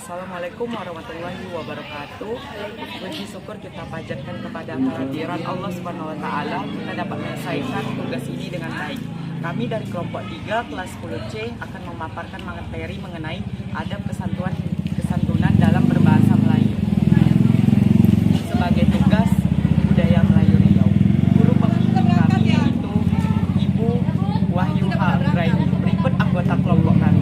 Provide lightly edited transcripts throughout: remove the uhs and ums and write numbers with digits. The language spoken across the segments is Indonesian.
Assalamualaikum warahmatullahi wabarakatuh. Puji syukur kita panjatkan kepada kehadiran Allah Subhanahu wa taala kita dapat menyelesaikan tugas ini dengan baik. Kami dari kelompok 3 kelas 10C akan memaparkan materi mengenai adab kesantunan dalam berbahasa Melayu. Sebagai tugas budaya Melayu Riau. Guru pembimbing kami yaitu Ibu Wahyu Anggraini. Berikut anggota kelompok kami.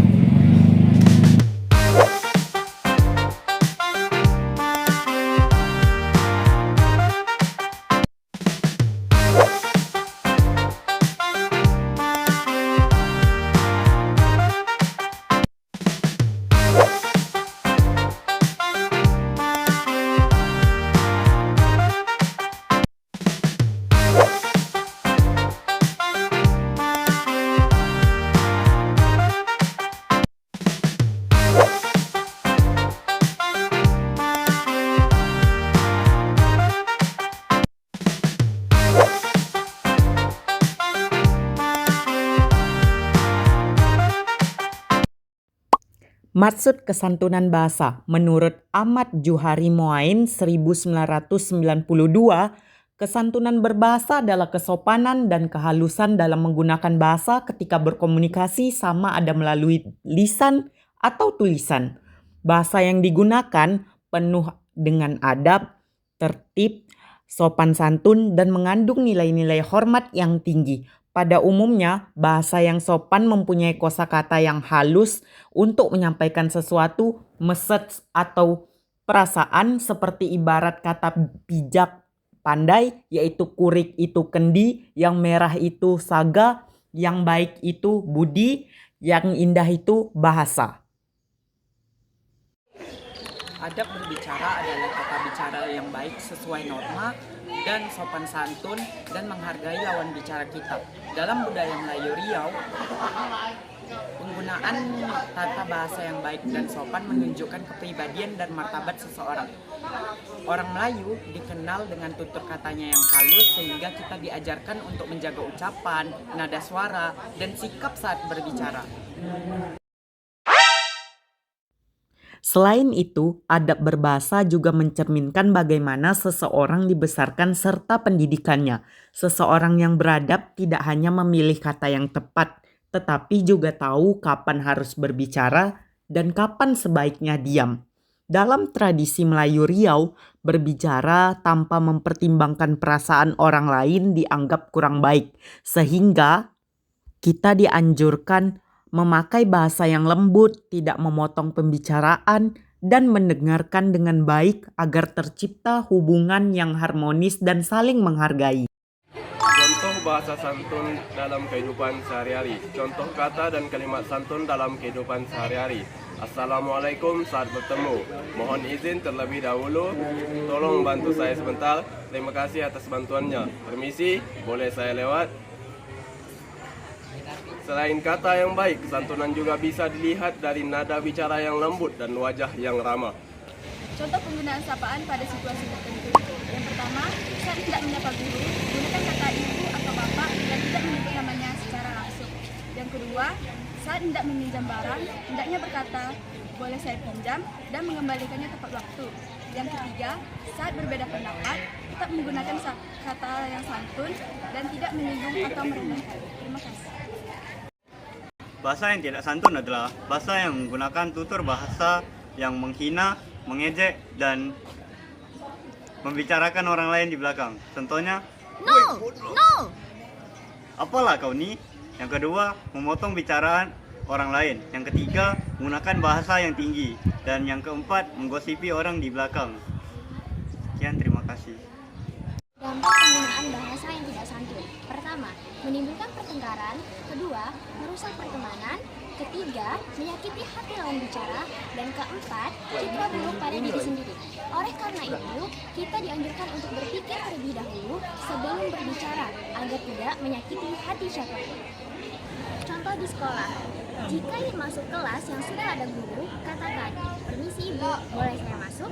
Maksud kesantunan bahasa menurut Ahmad Juhari Moain 1992, kesantunan berbahasa adalah kesopanan dan kehalusan dalam menggunakan bahasa ketika berkomunikasi sama ada melalui lisan atau tulisan. Bahasa yang digunakan penuh dengan adab, tertib, sopan santun, dan mengandung nilai-nilai hormat yang tinggi. Pada umumnya, bahasa yang sopan mempunyai kosakata yang halus untuk menyampaikan sesuatu, message atau perasaan seperti ibarat kata bijak pandai, yaitu kurik itu kendi, yang merah itu saga, yang baik itu budi, yang indah itu bahasa. Adab berbicara adalah tata bicara yang baik sesuai norma dan sopan santun dan menghargai lawan bicara kita. Dalam budaya Melayu Riau, penggunaan tata bahasa yang baik dan sopan menunjukkan kepribadian dan martabat seseorang. Orang Melayu dikenal dengan tutur katanya yang halus sehingga kita diajarkan untuk menjaga ucapan, nada suara, dan sikap saat berbicara. Selain itu, adab berbahasa juga mencerminkan bagaimana seseorang dibesarkan serta pendidikannya. Seseorang yang beradab tidak hanya memilih kata yang tepat, tetapi juga tahu kapan harus berbicara dan kapan sebaiknya diam. Dalam tradisi Melayu Riau, berbicara tanpa mempertimbangkan perasaan orang lain dianggap kurang baik, sehingga kita dianjurkan memakai bahasa yang lembut, tidak memotong pembicaraan, dan mendengarkan dengan baik agar tercipta hubungan yang harmonis dan saling menghargai. Contoh bahasa santun dalam kehidupan sehari-hari. Contoh kata dan kalimat santun dalam kehidupan sehari-hari. Assalamualaikum saat bertemu. Mohon izin terlebih dahulu. Tolong bantu saya sebentar. Terima kasih atas bantuannya. Permisi, boleh saya lewat? Selain kata yang baik, santunan juga bisa dilihat dari nada bicara yang lembut dan wajah yang ramah. Contoh penggunaan sapaan pada situasi tertentu. Yang pertama, saat tidak menyapa guru, gunakan kata ibu atau bapak dan tidak menyebut namanya secara langsung. Yang kedua, saat tidak meminjam barang, hendaknya berkata, boleh saya pinjam, dan mengembalikannya tepat waktu. Yang ketiga, saat berbeda pendapat, tetap menggunakan kata yang santun dan tidak menyinggung atau merendahkan. Terima kasih. Bahasa yang tidak santun adalah bahasa yang menggunakan tutur bahasa yang menghina, mengejek, dan membicarakan orang lain di belakang. Contohnya, No! apalah kau ni? Yang kedua, memotong bicaraan orang lain. Yang ketiga, menggunakan bahasa yang tinggi. Dan yang keempat, menggosipi orang di belakang. Sekian, terima kasih. Dampak penggunaan bahasa yang tidak santun. Pertama, menimbulkan pertengkaran. Kedua, merusak pertemanan. Ketiga, menyakiti hati lawan bicara. Dan keempat, citra buruk pada diri sendiri. Oleh karena itu, kita dianjurkan untuk berpikir terlebih dahulu sebelum berbicara agar tidak menyakiti hati siapapun. Contoh di sekolah, jika ingin masuk kelas yang sudah ada guru, katakan, permisi ibu, boleh saya masuk?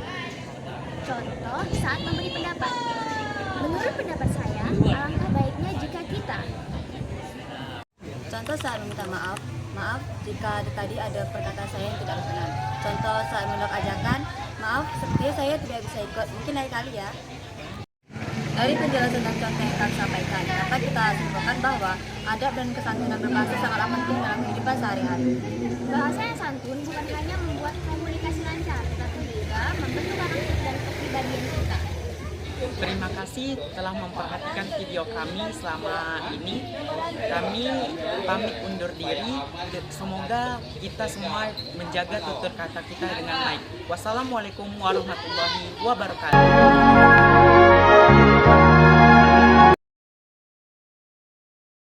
Contoh saat memberi pendapat. Menurut pendapat saya, alangkah baiknya jika kita. Contoh saat meminta maaf, Maaf jika tadi ada perkataan saya yang tidak berkenan. Contoh saat menolak ajakan, maaf sepertinya saya tidak bisa ikut, mungkin lain kali ya. Dari penjelasan dan contoh yang kami sampaikan, dapat kita simpulkan bahwa adab dan kesantunan berbahasa sangatlah penting dalam kehidupan sehari-hari. Bahasa yang santun bukan hanya membuat komunikasi lancar, tetapi juga membentuk karakter dan kepribadian kita. Terima kasih telah memperhatikan video kami selama ini. Kami pamit undur diri. Semoga kita semua menjaga tutur kata kita dengan baik. Wassalamualaikum warahmatullahi wabarakatuh.